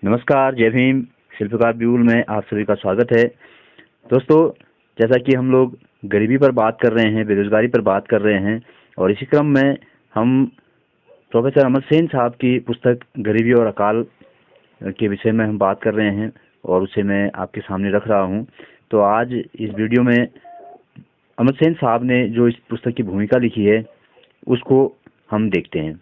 नमस्कार, जय भीम। शिल्पकार ब्यूल में आप सभी का स्वागत है। दोस्तों, जैसा कि हम लोग गरीबी पर बात कर रहे हैं, बेरोजगारी पर बात कर रहे हैं, और इसी क्रम में हम प्रोफेसर अमर सेन साहब की पुस्तक गरीबी और अकाल के विषय में हम बात कर रहे हैं, और उसे मैं आपके सामने रख रहा हूं। तो आज इस वीडियो में अमर सेन साहब ने जो इस पुस्तक की भूमिका लिखी है उसको हम देखते हैं।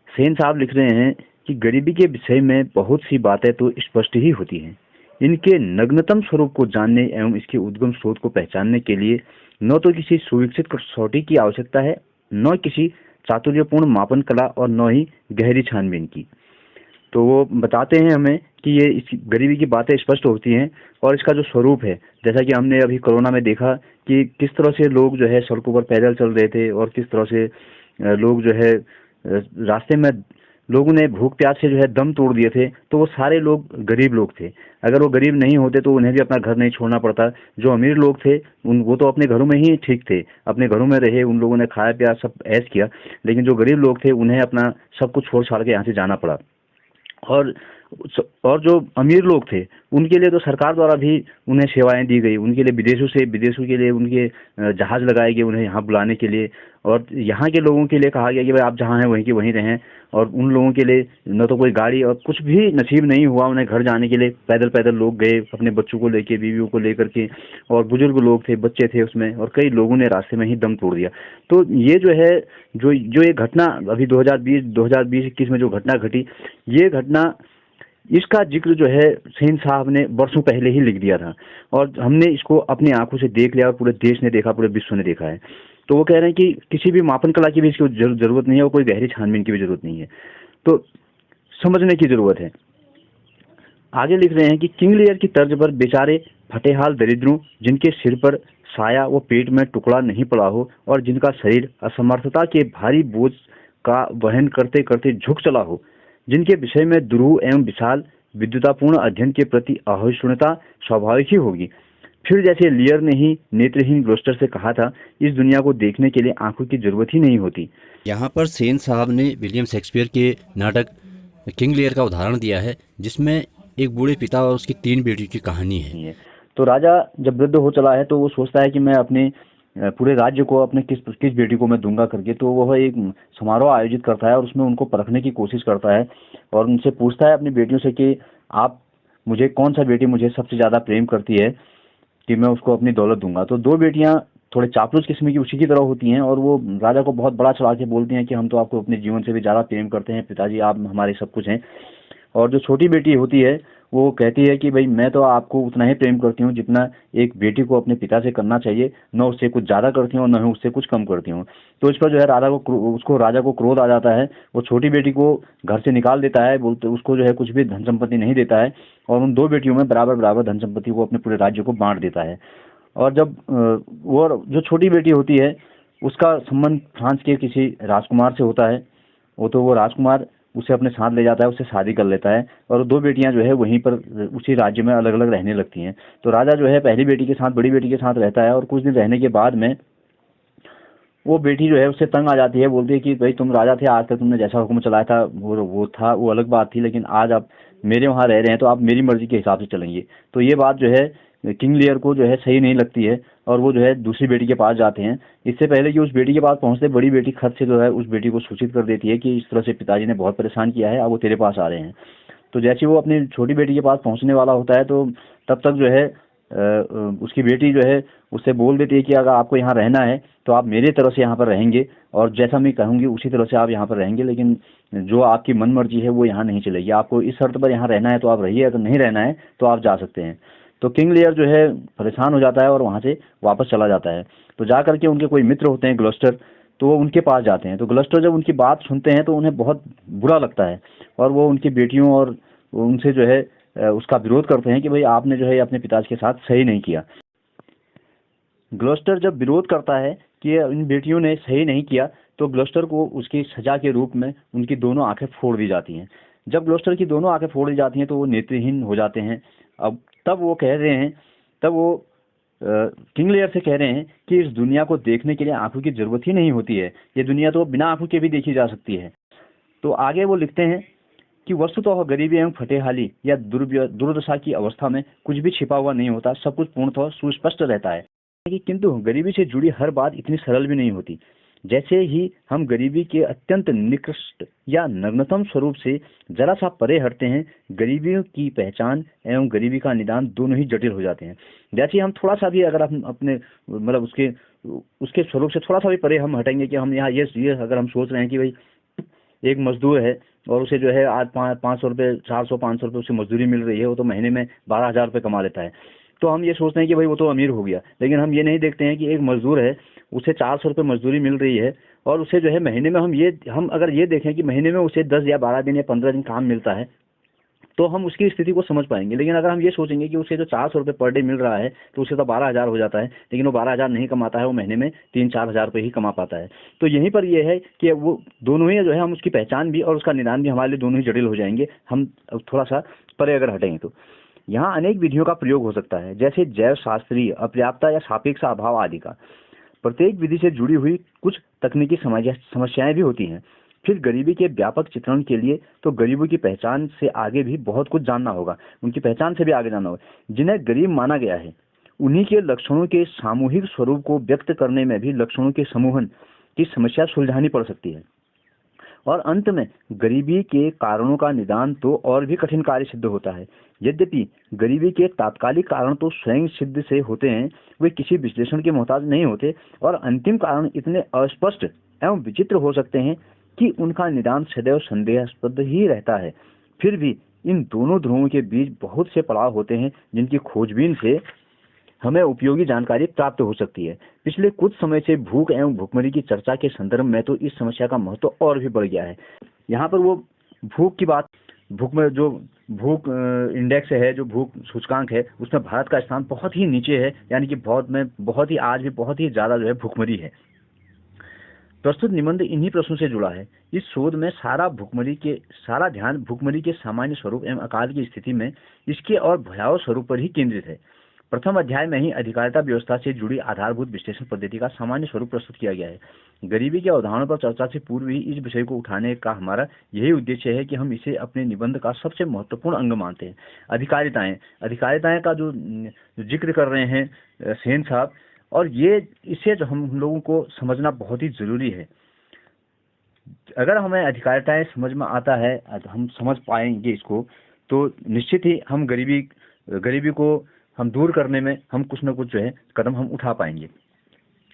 सेन साहब लिख रहे हैं कि गरीबी के विषय में बहुत सी बातें तो स्पष्ट ही होती हैं। इनके नग्नतम स्वरूप को जानने एवं इसके उद्गम स्रोत को पहचानने के लिए न तो किसी सुविकसित कसौटी की आवश्यकता है, न किसी चातुर्यपूर्ण मापन कला, और न ही गहरी छानबीन की। तो वो बताते हैं हमें कि ये इस गरीबी की बातें स्पष्ट होती हैं, और इसका जो स्वरूप है, जैसा कि हमने अभी कोरोना में देखा कि किस तरह से लोग जो है सड़कों पर पैदल चल रहे थे, और किस तरह से लोग जो है रास्ते में लोगों ने भूख प्यास से जो है दम तोड़ दिए थे। तो वो सारे लोग गरीब लोग थे। अगर वो गरीब नहीं होते तो उन्हें भी अपना घर नहीं छोड़ना पड़ता। जो अमीर लोग थे वो तो अपने घरों में ही ठीक थे, अपने घरों में रहे, उन लोगों ने खाया पिया सब ऐश किया। लेकिन जो गरीब लोग थे उन्हें अपना सब कुछ छोड़ छाड़ के यहाँ से जाना पड़ा। और और जो अमीर लोग थे उनके लिए तो सरकार द्वारा भी उन्हें सेवाएं दी गई। उनके लिए विदेशों के लिए उनके जहाज लगाए गए उन्हें यहाँ बुलाने के लिए, और यहाँ के लोगों के लिए कहा गया कि भाई आप जहाँ हैं वहीं के वहीं रहें। और उन लोगों के लिए न तो कोई गाड़ी और कुछ भी नसीब नहीं हुआ उन्हें घर जाने के लिए। पैदल पैदल लोग गए अपने बच्चों को लेके, बीवियों को लेकर के, और बुजुर्ग लोग थे, बच्चे थे उसमें, और कई लोगों ने रास्ते में ही दम तोड़ दिया। तो ये जो है जो जो ये घटना अभी 2020-21 में जो घटना घटी, ये घटना, इसका जिक्र जो है सेन साहब ने वर्षों पहले ही लिख दिया था, और हमने इसको अपनी आंखों से देख लिया, और पूरे देश ने देखा, पूरे विश्व ने देखा है। तो वो कह रहे हैं कि किसी भी मापन कला की भी इसकी जरूरत नहीं है, और कोई गहरी छानबीन की भी जरूरत नहीं है। तो समझने की जरूरत है। आगे लिख रहे हैं कि किंग लियर की तर्ज पर बेचारे फटेहाल दरिद्रों, जिनके सिर पर साया व पेट में टुकड़ा नहीं पड़ा हो, और जिनका शरीर असमर्थता के भारी बोझ का वहन करते करते झुक चला हो, जिनके विषय में दुरूह एवं विशाल विद्युतापूर्ण अध्ययन के प्रति अहिष्णुता स्वाभाविक ही होगी। फिर जैसे लियर ने ही नेत्रहीन ग्लोस्टर से कहा था, इस दुनिया को देखने के लिए आंखों की जरूरत ही नहीं होती। यहाँ पर सेन साहब ने विलियम शेक्सपियर के नाटक किंग लियर का उदाहरण दिया है, जिसमें एक बूढ़े पिता और उसकी 3 बेटियों की कहानी है। तो राजा जब वृद्ध हो चला है तो वो सोचता है कि मैं अपने पूरे राज्य को अपने किस किस बेटी को मैं दूंगा करके। तो वह एक समारोह आयोजित करता है, और उसमें उनको परखने की कोशिश करता है, और उनसे पूछता है अपनी बेटियों से कि आप मुझे कौन सा बेटी मुझे सबसे ज़्यादा प्रेम करती है कि मैं उसको अपनी दौलत दूंगा। तो 2 बेटियां थोड़े चापलूस किस्म की उसी की तरह होती हैं, और वो राजा को बहुत बड़ा चढ़ा के बोलती हैं कि हम तो आपको अपने जीवन से भी ज़्यादा प्रेम करते हैं पिताजी, आप हमारे सब कुछ हैं। और जो छोटी बेटी होती है वो कहती है कि भाई मैं तो आपको उतना ही प्रेम करती हूँ जितना एक बेटी को अपने पिता से करना चाहिए, न उससे कुछ ज़्यादा करती हूँ, न ही उससे कुछ कम करती हूँ। तो इस पर जो है राजा को क्रोध आ जाता है। वो छोटी बेटी को घर से निकाल देता है, बोलते उसको जो है कुछ भी धन संपत्ति नहीं देता है, और उन 2 बेटियों में बराबर बराबर धन संपत्ति को अपने पूरे राज्य को बांट देता है। और जब वो जो छोटी बेटी होती है उसका संबंध फ्रांस के किसी राजकुमार से होता है। वो राजकुमार उसे अपने साथ ले जाता है, उससे शादी कर लेता है, और 2 बेटियां जो है वहीं पर उसी राज्य में अलग अलग रहने लगती हैं। तो राजा जो है पहली बेटी के साथ, बड़ी बेटी के साथ रहता है, और कुछ दिन रहने के बाद में वो बेटी जो है उससे तंग आ जाती है। बोलती है कि भाई तुम राजा थे, आज तक तुमने जैसा हुक्म चलाया था वो अलग बात थी, लेकिन आज आप मेरे वहाँ रह रहे हैं तो आप मेरी मर्जी के हिसाब से चलेंगे। तो ये बात जो है किंग लियर को जो है सही नहीं लगती है, और वो जो है दूसरी बेटी के पास जाते हैं। इससे पहले कि उस बेटी के पास पहुंचते, बड़ी बेटी खत से जो है उस बेटी को सूचित कर देती है कि इस तरह से पिताजी ने बहुत परेशान किया है, अब वो तेरे पास आ रहे हैं। तो जैसे वो अपनी छोटी बेटी के पास पहुंचने वाला होता है, तो तब तक जो है उसकी बेटी जो है उससे बोल देती है कि अगर आपको यहाँ रहना है तो आप मेरे तरफ से यहाँ पर रहेंगे, और जैसा मैं कहूँगी उसी तरह से आप यहाँ पर रहेंगे, लेकिन जो आपकी मन मर्जी है वो यहाँ नहीं चलेगी। आपको इस शर्त पर यहाँ रहना है तो आप रहिए, अगर नहीं रहना है तो आप जा सकते हैं। तो किंग लियर जो है परेशान हो जाता है और वहाँ से वापस चला जाता है। तो जा करके उनके कोई मित्र होते हैं ग्लस्टर, तो वो उनके पास जाते हैं। तो ग्लस्टर जब उनकी बात सुनते हैं तो उन्हें बहुत बुरा लगता है, और वो उनकी बेटियों और उनसे जो है उसका विरोध करते हैं कि भाई आपने जो है अपने पिताजी के साथ सही नहीं किया। ग्लस्टर जब विरोध करता है कि इन बेटियों ने सही नहीं किया, तो ग्लस्टर को उसकी सजा के रूप में उनकी दोनों आंखें फोड़ दी जाती हैं। जब ग्लस्टर की दोनों आंखें फोड़ दी जाती हैं तो वो नेत्रहीन हो जाते हैं। अब तब वो कह रहे हैं तब वो किंग लेयर से कह रहे हैं कि इस दुनिया को देखने के लिए आंखों की जरूरत ही नहीं होती है, ये दुनिया तो बिना आंखों के भी देखी जा सकती है। तो आगे वो लिखते हैं कि वस्तुतः गरीबी एवं फटेहाली या दुर्दशा की अवस्था में कुछ भी छिपा हुआ नहीं होता, सब कुछ पूर्णतः सुस्पष्ट रहता है। किंतु गरीबी से जुड़ी हर बात इतनी सरल भी नहीं होती। जैसे ही हम गरीबी के अत्यंत निकृष्ट या नग्नतम स्वरूप से जरा सा परे हटते हैं, गरीबी की पहचान एवं गरीबी का निदान दोनों ही जटिल हो जाते हैं। जैसे हम थोड़ा सा भी अगर हम अपने मतलब उसके स्वरूप से थोड़ा सा भी परे हम हटेंगे कि हम यहाँ ये अगर हम सोच रहे हैं कि भाई एक मजदूर है और उसे जो है आज 500 रुपये 400-500 रुपये उसे मजदूरी मिल रही है, वो तो महीने में 12,000 रुपये कमा लेता है, तो हम ये सोचते हैं कि भाई वो तो अमीर हो गया। लेकिन हम ये नहीं देखते हैं कि एक मजदूर है, उसे 400 रुपये मजदूरी मिल रही है और उसे जो है महीने में हम अगर ये देखें कि महीने में उसे 10 या 12 दिन या 15 दिन काम मिलता है, तो हम उसकी स्थिति को समझ पाएंगे। लेकिन अगर हम ये सोचेंगे कि उसे जो 400 रुपये पर डे मिल रहा है तो उसे तो 12,000 हो जाता है, लेकिन वो 12,000 नहीं कमाता है, वो महीने में 3-4 हज़ार रुपये ही कमा पाता है। तो यहीं पर यह है कि वो दोनों ही जो है, हम उसकी पहचान भी और उसका निदान भी हमारे लिए दोनों ही जटिल हो जाएंगे, हम थोड़ा सा परे अगर हटेंगे तो। यहाँ अनेक विधियों का प्रयोग हो सकता है, जैसे जैव शास्त्रीय अपर्याप्तता या सापेक्ष अभाव आदि का। प्रत्येक विधि से जुड़ी हुई कुछ तकनीकी समस्याएं भी होती हैं। फिर गरीबी के व्यापक चित्रण के लिए तो गरीबों की पहचान से आगे भी बहुत कुछ जानना होगा, उनकी पहचान से भी आगे जानना होगा। जिन्हें गरीब माना गया है, उन्हीं के लक्षणों के सामूहिक स्वरूप को व्यक्त करने में भी लक्षणों के समूहन की समस्या सुलझानी पड़ सकती है। और अंत में गरीबी के कारणों का निदान तो और भी कठिन कार्य सिद्ध होता है। यद्यपि गरीबी के तात्कालिक कारण तो स्वयं सिद्ध से होते हैं, वे किसी विश्लेषण के मोहताज नहीं होते, और अंतिम कारण इतने अस्पष्ट एवं विचित्र हो सकते हैं कि उनका निदान सदैव संदेहास्पद ही रहता है। फिर भी इन दोनों ध्रुवों के बीच बहुत से पड़ाव होते हैं जिनकी खोजबीन से हमें उपयोगी जानकारी प्राप्त हो सकती है। पिछले कुछ समय से भूख एवं भूखमरी की चर्चा के संदर्भ में तो इस समस्या का महत्व और भी बढ़ गया है। यहाँ पर वो भूख की बात, भूख में जो भूख इंडेक्स है, जो भूख सूचकांक है, उसमें भारत का स्थान बहुत ही नीचे है, यानी कि बहुत ही आज भी बहुत ही ज़्यादा जो है भूखमरी है। प्रस्तुत निबंध इन्हीं प्रश्नों से जुड़ा है। इस शोध में सारा ध्यान भूखमरी के सामान्य स्वरूप एवं अकाल की स्थिति में इसके और भयावह स्वरूप पर ही केंद्रित है। प्रथम अध्याय में ही अधिकारिता व्यवस्था से जुड़ी आधारभूत विश्लेषण पद्धति का सामान्य स्वरूप प्रस्तुत किया गया है। गरीबी के अवधारणा पर चर्चा से पूर्व ही इस विषय को उठाने का हमारा यही उद्देश्य है कि हम इसे अपने निबंध का सबसे महत्वपूर्ण अंग मानते हैं। अधिकारिताएं का जो जिक्र कर रहे हैं सेन साहब, और ये इसे जो हम लोगों को समझना बहुत ही जरूरी है। अगर हमें अधिकारिताएं समझ में आता है, हम समझ पाएंगे इसको, तो निश्चित ही हम गरीबी को हम दूर करने में हम कुछ न कुछ जो है कदम हम उठा पाएंगे।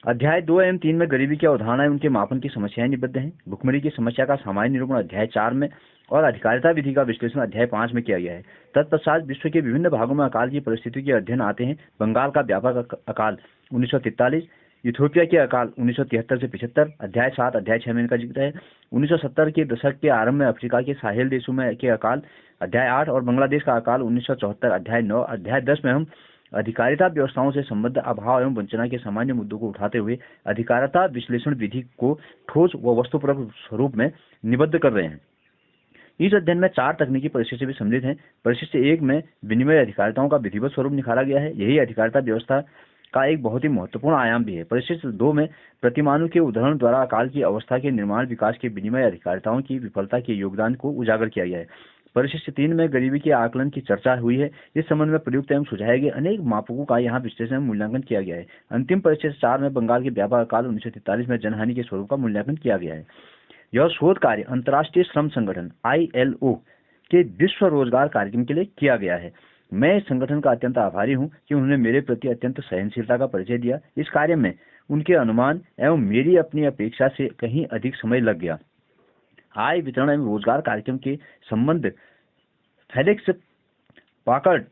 अध्याय 2 एवं 3 में गरीबी की अवधारणा उनके मापन की समस्याएं निबद्ध हैं। भुखमरी की समस्या का सामान्य निरूपण अध्याय 4 में और अधिकारिता विधि का विश्लेषण अध्याय 5 में किया गया है। तत्पश्चात विश्व के विभिन्न भागों में अकाल की परिस्थिति के अध्ययन आते हैं। बंगाल का व्यापक अकाल 1943, इथियोपिया के अकाल 1973 से 75, अध्याय 7 अध्याय 6 में इनका जिक्र है। 1970 के दशक के आरंभ में अफ्रीका के साहेल देशों में के अकाल अध्याय 8 और बांग्लादेश का अकाल 1974 अध्याय 9। अध्याय 10 में हम अधिकारिता व्यवस्थाओं से संबद्ध अभाव एवं वंचना के सामान्य मुद्दों को उठाते हुए अधिकारिता विश्लेषण विधि को ठोस व वस्तुपरक स्वरूप में निबद्ध कर रहे हैं। इस अध्ययन में 4 तकनीकी परिशिष्ट भी सम्मिलित हैं। परिशिष्ट 1 में विनिमय अधिकारिताओं का विधिवत स्वरूप निखारा गया है। यही अधिकारिता व्यवस्था का एक बहुत ही महत्वपूर्ण आयाम भी है। परिशिष्ट 2 में प्रतिमानों के उदाहरण द्वारा अकाल की अवस्था के निर्माण विकास के विनिमय अधिकारिताओं की विफलता के योगदान को उजागर किया गया है। परिशिष्ट 3 में गरीबी के आकलन की चर्चा हुई है। इस संबंध में प्रयुक्त एवं सुझाए गए अनेक मापकों का यहाँ विश्लेषण एवं मूल्यांकन किया गया है। अंतिम परिशिष्ट 4 में बंगाल के व्यापक अकाल 1943 में जनहानि के स्वरूप का मूल्यांकन किया गया है। यह शोध कार्य अंतर्राष्ट्रीय श्रम संगठन ILO के विश्व रोजगार कार्यक्रम के लिए किया गया है। मैं इस संगठन का अत्यंत आभारी हूँ कि उन्होंने मेरे प्रति अत्यंत सहनशीलता का परिचय दिया। इस कार्य में उनके अनुमान एवं मेरी अपनी अपेक्षा से कहीं अधिक समय लग गया। आय वितरण एवं रोजगार कार्यक्रम के संबंध फेलिक्स पाकर्ड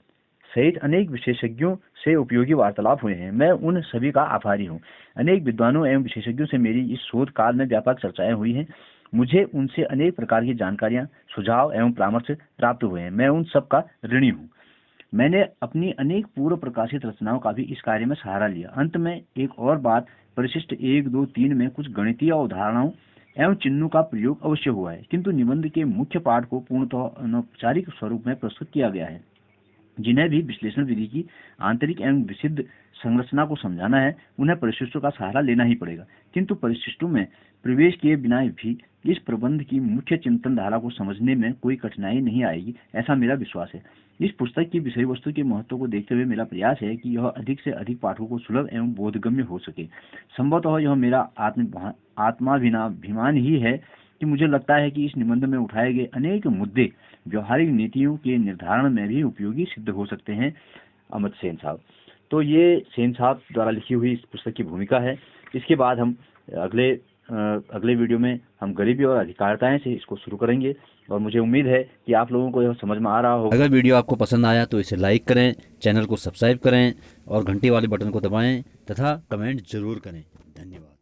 सहित अनेक विशेषज्ञों से उपयोगी वार्तालाप हुए हैं। मैं उन सभी का आभारी हूँ। अनेक विद्वानों एवं विशेषज्ञों से मेरी इस शोध काल में व्यापक चर्चाएं हुई हैं। मुझे उनसे अनेक प्रकार की जानकारियां, सुझाव एवं परामर्श प्राप्त हुए हैं। मैं उन सब का ऋणी हूँ। मैंने अपनी अनेक पूर्व प्रकाशित रचनाओं का भी इस कार्य में सहारा लिया। अंत में एक और बात, परिशिष्ट 1, 2, 3 में कुछ गणितीय उदाहरणों एवं चिन्हों का प्रयोग अवश्य हुआ है, किंतु निबंध के मुख्य पाठ को पूर्णतः अनौपचारिक स्वरूप में प्रस्तुत किया गया है। जिन्हें भी विश्लेषण विधि की आंतरिक एवं विशुद्ध संरचना को समझाना है, उन्हें परिशिष्टों का सहारा लेना ही पड़ेगा। किंतु परिशिष्टों में प्रवेश किए बिना भी इस प्रबंध की मुख्य चिंतन धारा को समझने में कोई कठिनाई नहीं आएगी, ऐसा मेरा विश्वास है। इस पुस्तक की विषय वस्तु के महत्व को देखते हुए मेरा प्रयास है कि यह अधिक से अधिक पाठकों को सुलभ एवं बोधगम्य हो सके। संभवतः यह मेरा आत्माभिमान ही है कि मुझे लगता है कि इस निबंध में उठाए गए अनेक मुद्दे व्यवहारिक नीतियों के निर्धारण में भी उपयोगी सिद्ध हो सकते हैं। अमित सेन साहब, तो ये सेन साहब द्वारा लिखी हुई इस पुस्तक की भूमिका है। इसके बाद हम अगले वीडियो में हम गरीबी और अधिकारिताएं से इसको शुरू करेंगे और मुझे उम्मीद है कि आप लोगों को यह समझ में आ रहा होगा। अगर वीडियो आपको पसंद आया तो इसे लाइक करें, चैनल को सब्सक्राइब करें और घंटी वाले बटन को दबाएं तथा कमेंट जरूर करें। धन्यवाद।